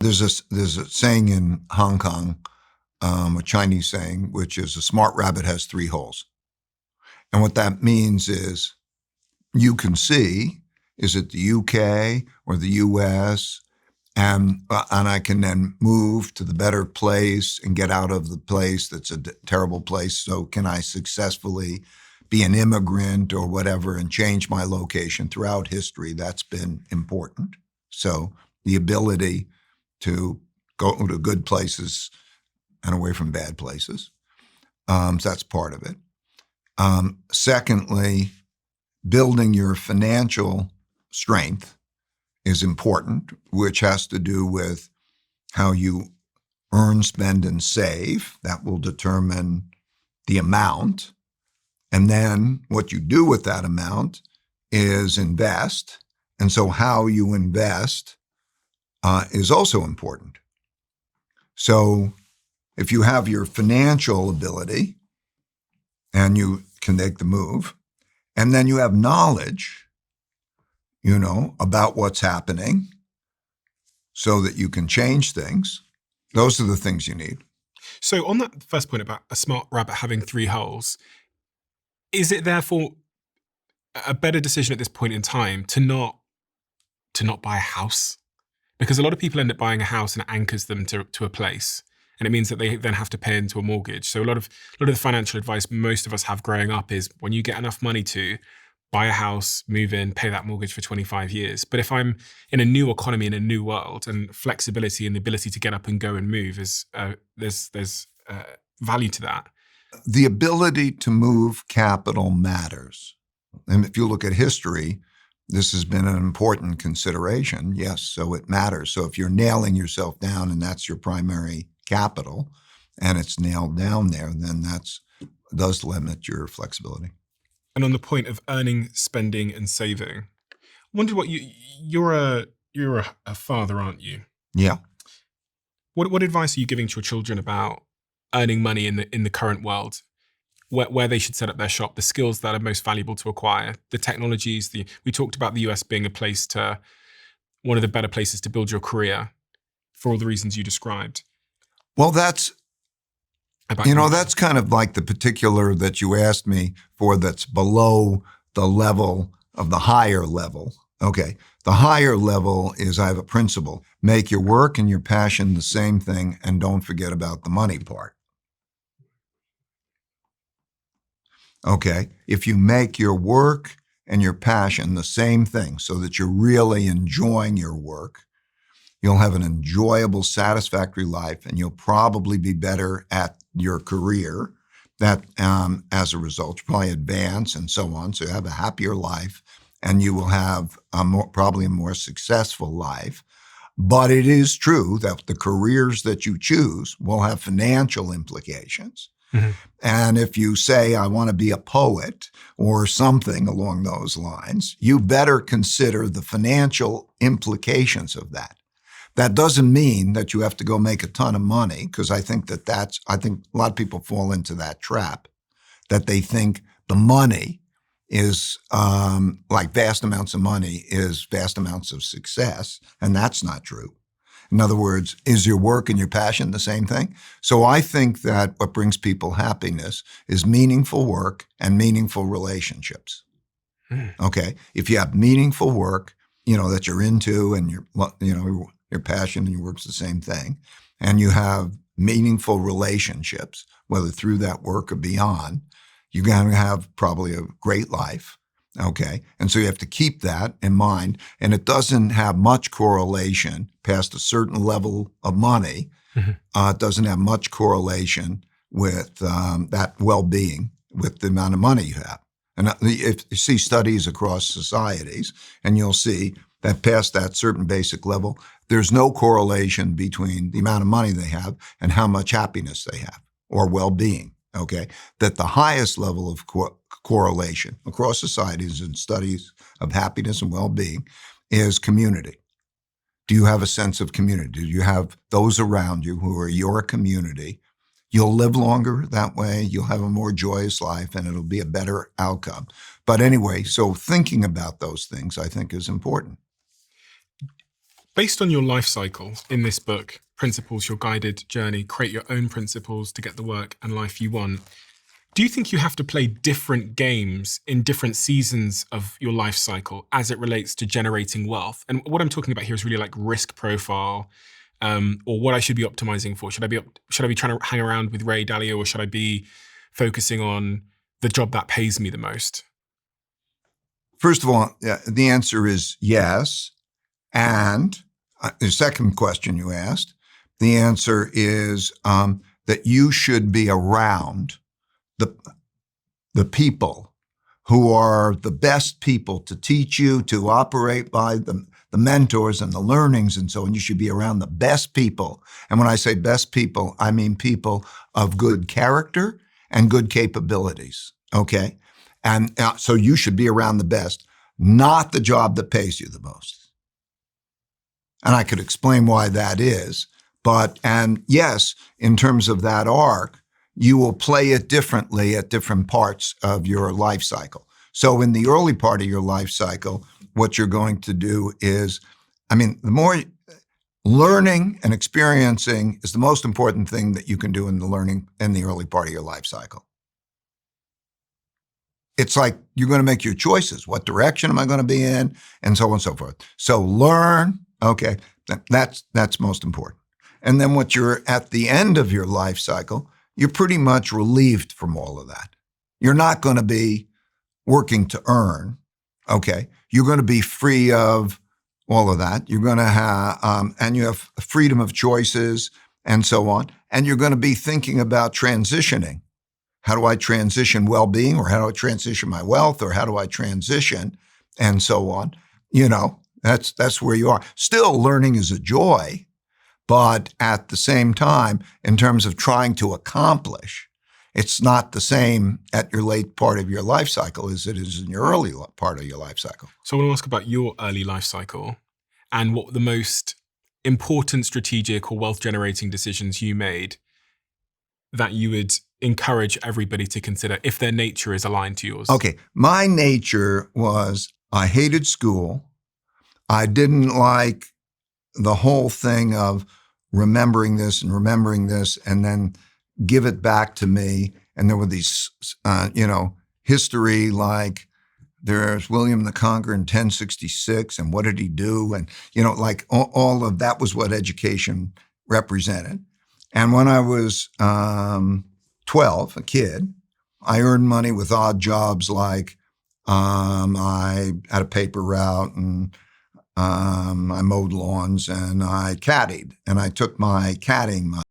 There's a saying in Hong Kong, a Chinese saying, which is a smart rabbit has three holes. And what that means is you can see, is it the UK or the US? And I can then move to the better place and get out of the place that's a terrible place. So can I successfully be an immigrant or whatever and change my location throughout history? That's been important. So the ability to go to good places and away from bad places. So that's part of it. Secondly, building your financial strength is important, which has to do with how you earn, spend, and save. That will determine the amount. And then what you do with that amount is invest. And so how you invest is also important. So if you have your financial ability and you can make the move, and then you have knowledge, about what's happening so that you can change things, those are the things you need. So on that first point about a smart rabbit having three holes, is it therefore a better decision at this point in time to not buy a house? Because a lot of people end up buying a house and it anchors them to a place. And it means that they then have to pay into a mortgage. So a lot of the financial advice most of us have growing up is when you get enough money to buy a house, move in, pay that mortgage for 25 years. But if I'm in a new economy, in a new world, and flexibility and the ability to get up and go and move is there's value to that. The ability to move capital matters. And if you look at history, this has been an important consideration. Yes, so it matters. So if you're nailing yourself down and that's your primary capital and it's nailed down there, then does limit your flexibility. And on the point of earning, spending, and saving, I wonder what you're a father, aren't you? Yeah. What advice are you giving to your children about earning money in the current world? Where they should set up their shop, the skills that are most valuable to acquire, the technologies. We talked about the US being one of the better places to build your career for all the reasons you described. Well, that's kind of like the particular that you asked me for that's below the level of the higher level. Okay. The higher level is I have a principle. Make your work and your passion the same thing and don't forget about the money part. Okay. If you make your work and your passion the same thing so that you're really enjoying your work, you'll have an enjoyable, satisfactory life, and you'll probably be better at your career. That, as a result, you probably advance and so on. So you have a happier life, and you will have probably a more successful life. But it is true that the careers that you choose will have financial implications. Mm-hmm. And if you say, I want to be a poet or something along those lines, you better consider the financial implications of that. That doesn't mean that you have to go make a ton of money, because I think a lot of people fall into that trap, that they think the money is like vast amounts of money is vast amounts of success. And that's not true. In other words, is your work and your passion the same thing? So I think that what brings people happiness is meaningful work and meaningful relationships. Okay. If you have meaningful work, that you're into and your passion and your work's the same thing, and you have meaningful relationships, whether through that work or beyond, you're going to have probably a great life. Okay. And so you have to keep that in mind. And it doesn't have much correlation past a certain level of money. Mm-hmm. It doesn't have much correlation with that well-being, with the amount of money you have. And if you see studies across societies, and you'll see that past that certain basic level, there's no correlation between the amount of money they have and how much happiness they have or well-being. Okay. That the highest level of correlation across societies and studies of happiness and well-being is community. Do you have a sense of community? Do you have those around you who are your community? You'll live longer that way. You'll have a more joyous life, and it'll be a better outcome. But anyway, so thinking about those things, I think, is important. Based on your life cycle in this book, Principles, Your Guided Journey, Create Your Own Principles to Get the Work and Life You Want, do you think you have to play different games in different seasons of your life cycle as it relates to generating wealth? And what I'm talking about here is really like risk profile, or what I should be optimizing for. Should I be trying to hang around with Ray Dalio, or should I be focusing on the job that pays me the most? First of all, the answer is yes. And the second question you asked, the answer is that you should be around the people who are the best people to teach you, to operate by the mentors and the learnings and so on. You should be around the best people. And when I say best people, I mean people of good character and good capabilities, okay? And so you should be around the best, not the job that pays you the most. And I could explain why that is. And yes, in terms of that arc, you will play it differently at different parts of your life cycle. So in the early part of your life cycle, what you're going to do is, the more learning and experiencing is the most important thing that you can do in the learning in the early part of your life cycle. It's like you're going to make your choices. What direction am I going to be in? And so on and so forth. So learn, okay, that's most important. And then what you're at the end of your life cycle, you're pretty much relieved from all of that. You're not going to be working to earn, okay? You're going to be free of all of that. You're going to have, and you have freedom of choices and so on. And you're going to be thinking about transitioning. How do I transition well-being, or how do I transition my wealth, or how do I transition, and so on? That's where you are. Still, learning is a joy. But at the same time, in terms of trying to accomplish, it's not the same at your late part of your life cycle as it is in your early part of your life cycle. So I want to ask about your early life cycle and what the most important strategic or wealth-generating decisions you made that you would encourage everybody to consider if their nature is aligned to yours. Okay. My nature was I hated school. I didn't like the whole thing of remembering this and then give it back to me. And there were these, history like there's William the Conqueror in 1066 and what did he do? And, like all of that was what education represented. And when I was 12, a kid, I earned money with odd jobs like I had a paper route and I mowed lawns and I caddied, and I took my caddying money